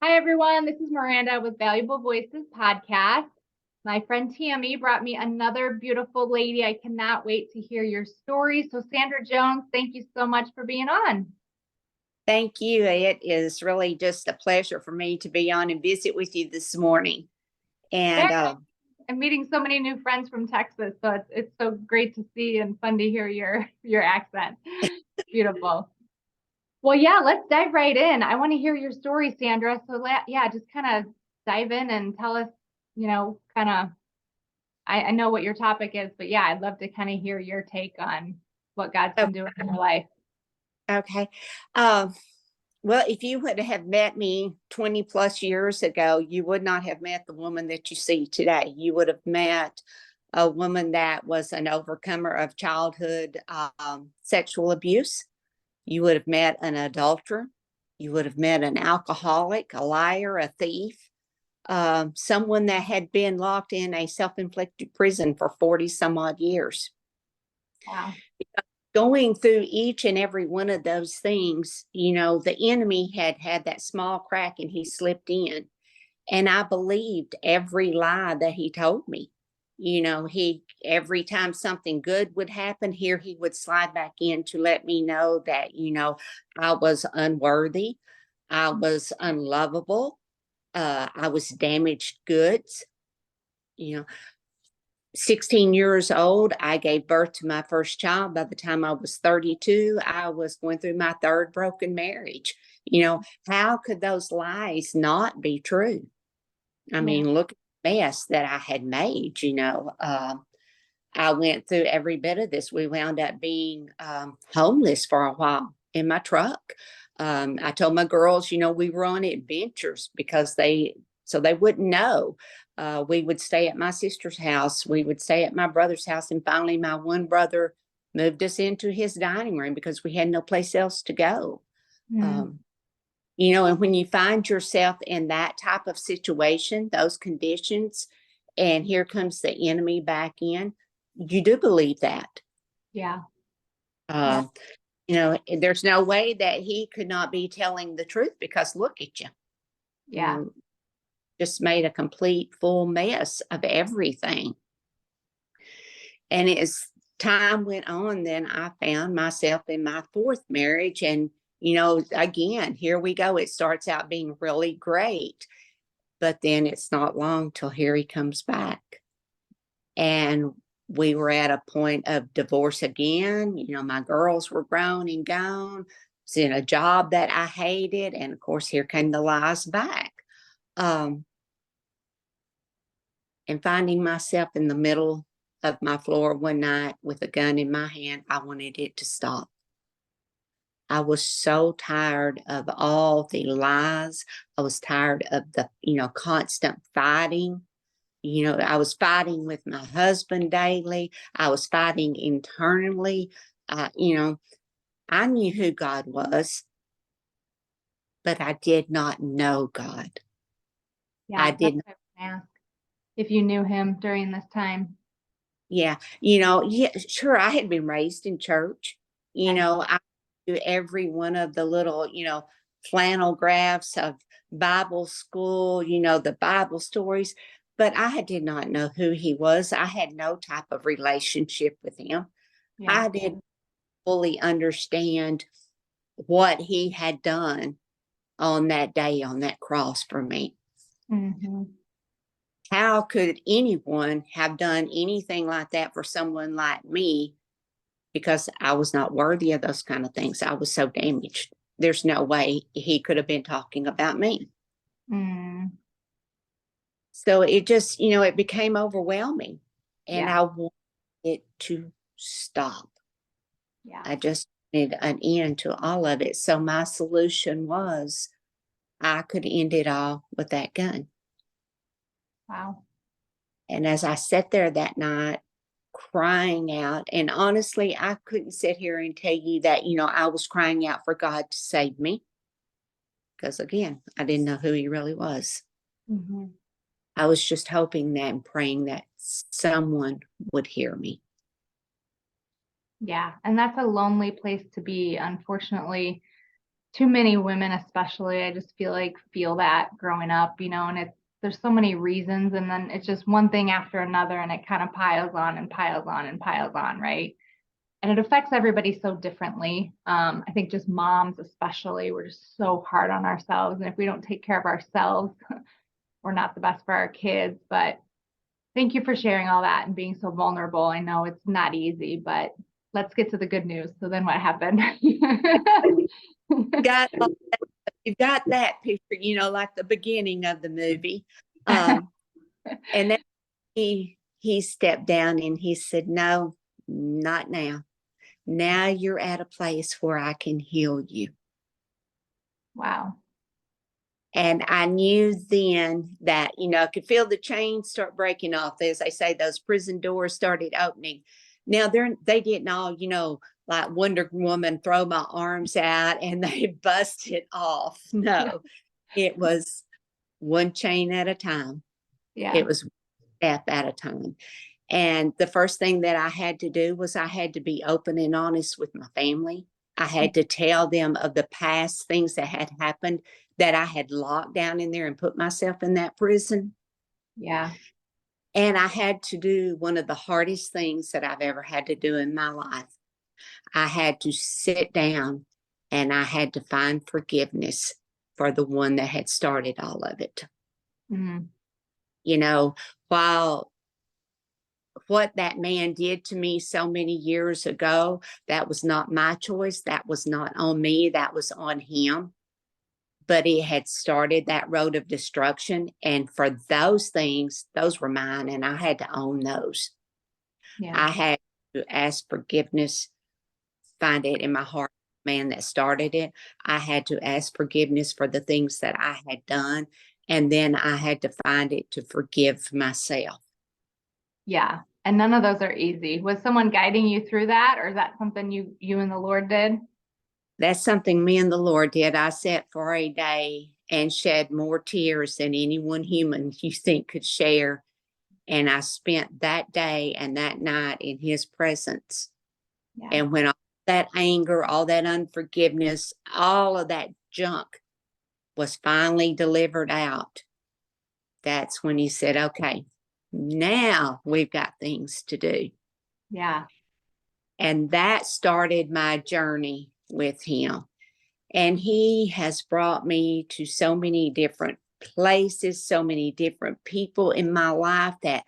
Hi, everyone. This is Miranda with Valuable Voices podcast. My friend Tammy brought me another beautiful lady. I cannot wait to hear your story. So, Sandra Jones, thank you so much for being on. Thank you. It is really just a pleasure for me to be on and visit with you this morning. And I'm meeting so many new friends from Texas, so it's so great to see and fun to hear your accent. Beautiful. Well, yeah, let's dive right in. I want to hear your story, Sandra. So, just kind of dive in and tell us, kind of. I know what your topic is, but yeah, I'd love to kind of hear your take on what God's been doing in your life. okay. Well, if you would have met me 20 plus years ago, you would not have met the woman that you see today. You would have met a woman that was an overcomer of childhood sexual abuse. You would have met an adulterer. You would have met an alcoholic, a liar, a thief, someone that had been locked in a self-inflicted prison for 40 some odd years. Wow. Going through each and every one of those things, the enemy had that small crack and he slipped in. And I believed every lie that he told me. Every time something good would happen, here he would slide back in to let me know that, I was unworthy, I was unlovable, I was damaged goods. 16 years old, I gave birth to my first child. By the time I was 32, I was going through my third broken marriage. How could those lies not be true? I mean, look at the mess that I had made. I went through every bit of this. We wound up being homeless for a while in my truck. I told my girls, we were on adventures because so they wouldn't know. We would stay at my sister's house. We would stay at my brother's house. And finally, my one brother moved us into his dining room because we had no place else to go. And when you find yourself in that type of situation, those conditions, and here comes the enemy back in, you do believe that. Yeah. There's no way that he could not be telling the truth because look at you. Yeah. Just made a complete full mess of everything. And as time went on, then I found myself in my fourth marriage. And, again, here we go. It starts out being really great, but then it's not long till here he comes back. And we were at a point of divorce again. My girls were grown and gone. I was in a job that I hated. And of course, here came the lies back. And finding myself in the middle of my floor one night with a gun in my hand, I wanted it to stop. I was so tired of all the lies. I was tired of the, constant fighting. I was fighting with my husband daily. I was fighting internally. I knew who God was, but I did not know God. Yeah, I did not ask if you knew him during this time. Yeah. Sure. I had been raised in church. I do every one of the little, flannel graphs of Bible school, the Bible stories, but I did not know who he was. I had no type of relationship with him. Yeah. I didn't fully understand what he had done on that day on that cross for me. Mm-hmm. How could anyone have done anything like that for someone like me? Because I was not worthy of those kind of things. I was so damaged. There's no way he could have been talking about me. So it just, it became overwhelming and I wanted it to stop. Yeah. I just needed an end to all of it. So my solution was I could end it all with that gun. Wow. And as I sat there that night crying out, and honestly, I couldn't sit here and tell you that, I was crying out for God to save me. Because again, I didn't know who he really was. Mm-hmm. I was just hoping that and praying that someone would hear me. Yeah. And that's a lonely place to be. Unfortunately, too many women, especially, I just feel that growing up, and there's so many reasons, and then it's just one thing after another, and it kind of piles on and piles on and piles on, right? And it affects everybody so differently. I think just moms, especially, we're just so hard on ourselves. And if we don't take care of ourselves, we're not the best for our kids. But thank you for sharing all that and being so vulnerable. I know it's not easy, but let's get to the good news. So then what happened? Got all that, you got that picture, like the beginning of the movie. And then he stepped down and he said, "No, not now. Now you're at a place where I can heal you." Wow. And I knew then that, I could feel the chains start breaking off. As they say, those prison doors started opening. Now they didn't all, like Wonder Woman, throw my arms out and they busted off. No, it was one chain at a time. Yeah. It was one step at a time. And the first thing that I had to do was I had to be open and honest with my family. I had to tell them of the past things that had happened, that I had locked down in there and put myself in that prison. Yeah. And I had to do one of the hardest things that I've ever had to do in my life. I had to sit down and I had to find forgiveness for the one that had started all of it. Mm. While what that man did to me so many years ago, that was not my choice. That was not on me. That was on him. But he had started that road of destruction. And for those things, those were mine. And I had to own those. Yeah. I had to ask forgiveness, find it in my heart, man that started it. I had to ask forgiveness for the things that I had done. And then I had to find it to forgive myself. Yeah. And none of those are easy. Was someone guiding you through that, or is that something you and the Lord did? That's something me and the Lord did. I sat for a day and shed more tears than anyone human you think could share. And I spent that day and that night in his presence. Yeah. And when all that anger, all that unforgiveness, all of that junk was finally delivered out, that's when he said, "Okay, now we've got things to do." Yeah. And that started my journey with him. And he has brought me to so many different places, so many different people in my life that,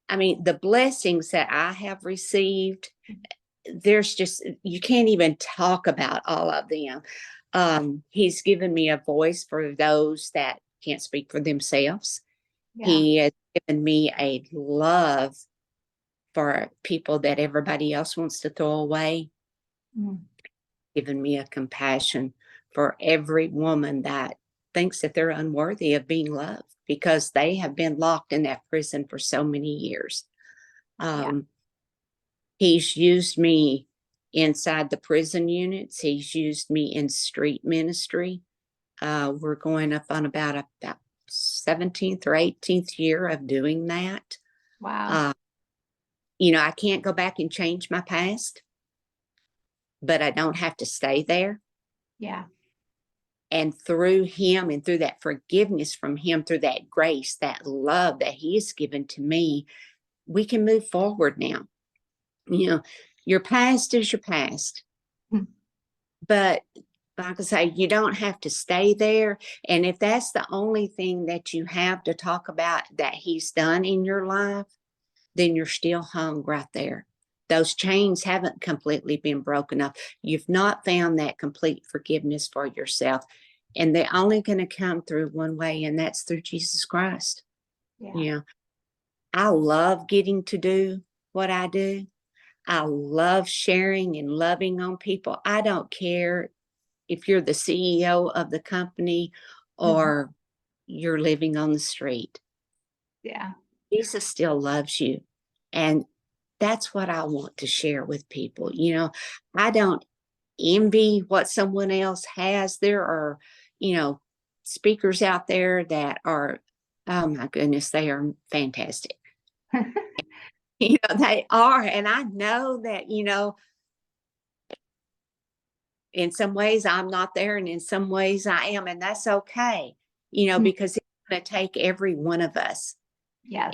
the blessings that I have received, there's just, you can't even talk about all of them. He's given me a voice for those that can't speak for themselves. Yeah. He has given me a love for people that everybody else wants to throw away. Mm. Given me a compassion for every woman that thinks that they're unworthy of being loved because they have been locked in that prison for so many years. Yeah. He's used me inside the prison units. He's used me in street ministry. We're going up on about 17th or 18th year of doing that. Wow. I can't go back and change my past, but I don't have to stay there. Yeah. And through him and through that forgiveness from him, through that grace, that love that he has given to me, we can move forward now. Your past is your past. Mm. But like I say, you don't have to stay there. And if that's the only thing that you have to talk about that he's done in your life, then you're still hung right there. Those chains haven't completely been broken up. You've not found that complete forgiveness for yourself. And they're only going to come through one way, and that's through Jesus Christ. Yeah. I love getting to do what I do. I love sharing and loving on people. I don't care if you're the CEO of the company or you're living on the street. Yeah. Jesus still loves you. And that's what I want to share with people. I don't envy what someone else has. There are, speakers out there that are, oh my goodness, they are fantastic. They are. And I know that, in some ways I'm not there, and in some ways I am, and that's okay, Mm. because it's going to take every one of us. Yes.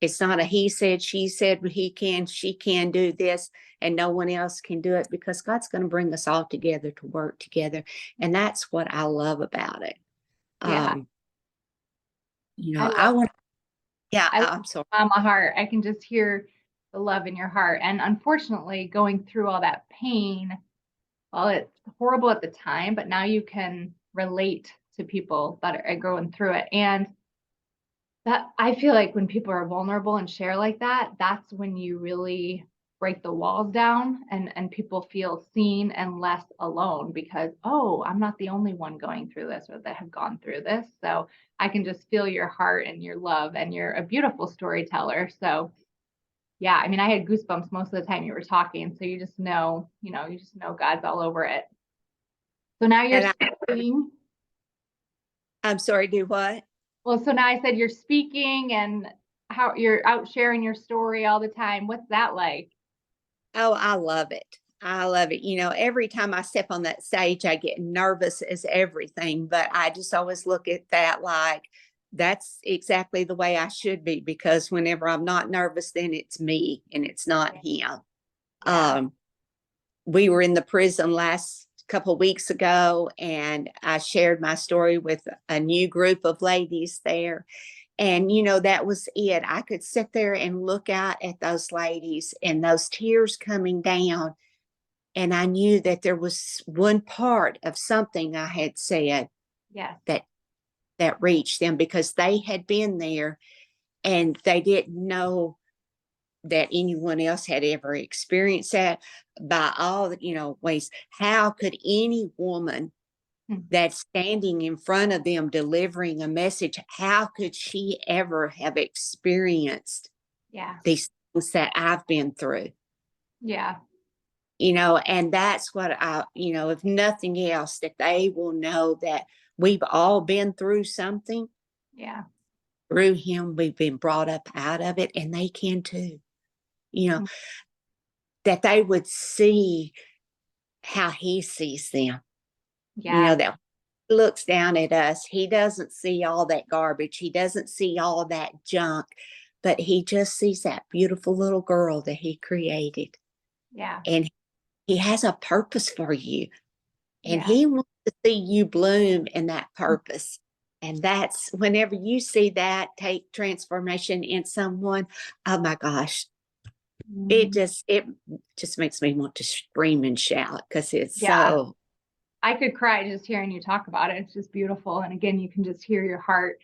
It's not a he said, she said, he can, she can do this, and no one else can do it, because God's going to bring us all together to work together. And that's what I love about it. Yeah. I I love want, yeah, I love I'm sorry. Mama Heart. I can just hear the love in your heart. And unfortunately, going through all that pain, well, it's horrible at the time, but now you can relate to people that are going through it. And that I feel like when people are vulnerable and share like that, that's when you really break the walls down, and people feel seen and less alone, because, oh, I'm not the only one going through this or that have gone through this. So I can just feel your heart and your love, and you're a beautiful storyteller. So yeah, I mean, I had goosebumps most of the time you were talking. So you just know God's all over it. So now you're And speaking. I'm sorry, do what? Well, so now I said you're speaking and how you're out sharing your story all the time. What's that like? Oh, I love it. I love it. Every time I step on that stage, I get nervous as everything, but I just always look at that like that's exactly the way I should be, because whenever I'm not nervous, then it's me and it's not him. Yeah. Um, we were in the prison last couple weeks ago, and I shared my story with a new group of ladies there. And, that was it. I could sit there and look out at those ladies and those tears coming down. And I knew that there was one part of something I had said Yes. that reached them, because they had been there and they didn't know that anyone else had ever experienced that by all, ways. How could any woman Hmm. that's standing in front of them delivering a message, how could she ever have experienced Yeah. these things that I've been through? Yeah. And that's what if nothing else, that they will know that we've all been through something. Yeah. Through him, we've been brought up out of it, and they can too. You know, Hmm. that they would see how he sees them. Yeah. That he looks down at us. He doesn't see all that garbage. He doesn't see all that junk, but he just sees that beautiful little girl that he created. Yeah. And he has a purpose for you. And Yeah. he wants to see you bloom in that purpose. And that's whenever you see that take transformation in someone, oh my gosh, it Mm. just makes me want to scream and shout, because it's Yeah. so. I could cry just hearing you talk about it. It's just beautiful. And again, you can just hear your heart.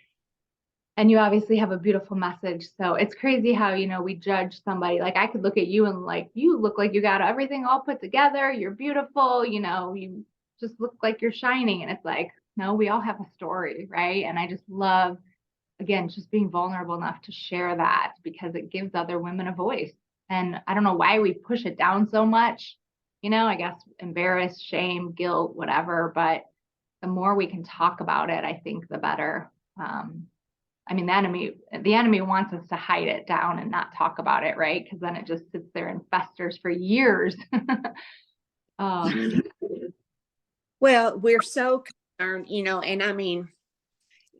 And you obviously have a beautiful message. So it's crazy how, we judge somebody. Like I could look at you and like, you look like you got everything all put together. You're beautiful. You just look like you're shining. And it's like, no, we all have a story, right? And I just love, again, just being vulnerable enough to share that, because it gives other women a voice. And I don't know why we push it down so much. I guess embarrassed, shame, guilt, whatever. But the more we can talk about it, I think the better. I mean, the enemy wants us to hide it down and not talk about it, right? Because then it just sits there and festers for years. Oh, Well, we're so concerned, and I mean,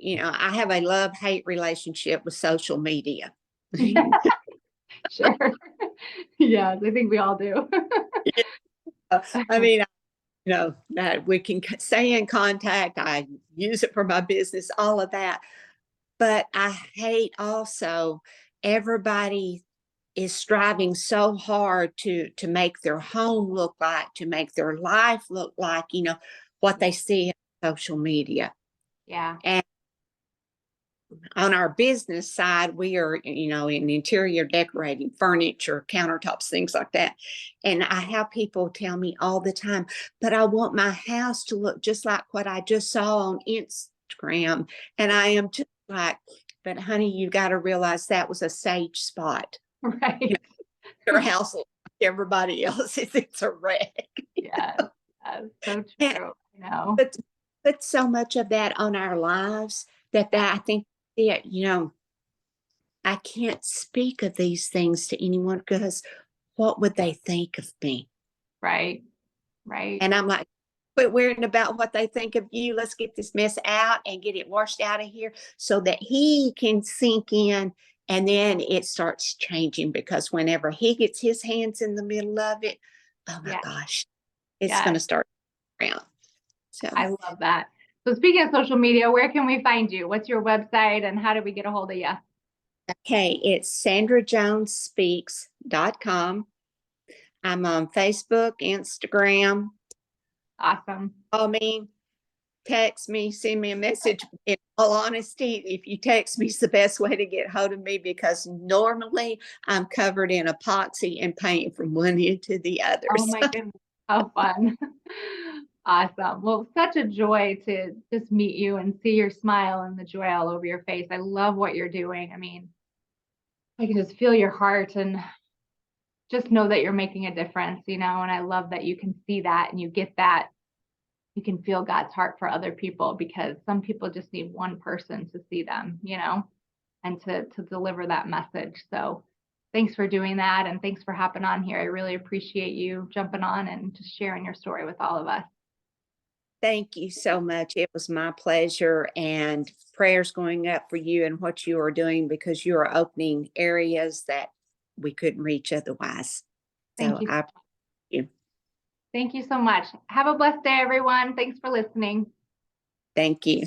I have a love-hate relationship with social media. sure. Yes, I think we all do. I mean, that we can stay in contact. I use it for my business, all of that. But I hate also everybody is striving so hard to make their home look like, to make their life look like, what they see on social media. Yeah. And on our business side, we are, in interior decorating, furniture, countertops, things like that. And I have people tell me all the time, but I want my house to look just like what I just saw on Instagram. And I am just like, but honey, you got to realize that was a sage spot. Right. Your house looks like everybody else's. It's a wreck. Yes. That's so And, true. but put so much of that on our lives that I think that, I can't speak of these things to anyone, because what would they think of me? Right. Right. And I'm like, quit worrying about what they think of you. Let's get this mess out and get it washed out of here so that he can sink in. And then it starts changing because whenever he gets his hands in the middle of it, oh my Yeah. gosh, it's going Yeah. to start around. So, I love that. So speaking of social media, where can we find you? What's your website and how do we get a hold of you? okay, it's sandrajonespeaks.com. I'm on Facebook, Instagram. Awesome. Call me, text me, send me a message. In all honesty, if you text me, it's the best way to get hold of me because normally I'm covered in epoxy and paint from one end to the other. Oh my goodness. How fun. Awesome. Well, such a joy to just meet you and see your smile and the joy all over your face. I love what you're doing. I mean, I can just feel your heart and just know that you're making a difference, and I love that you can see that and you get that. You can feel God's heart for other people because some people just need one person to see them, and to deliver that message. So thanks for doing that. And thanks for hopping on here. I really appreciate you jumping on and just sharing your story with all of us. Thank you so much. It was my pleasure, and prayers going up for you and what you are doing because you are opening areas that we couldn't reach otherwise. Thank So you. I appreciate you. Thank you so much. Have a blessed day, everyone. Thanks for listening. Thank you.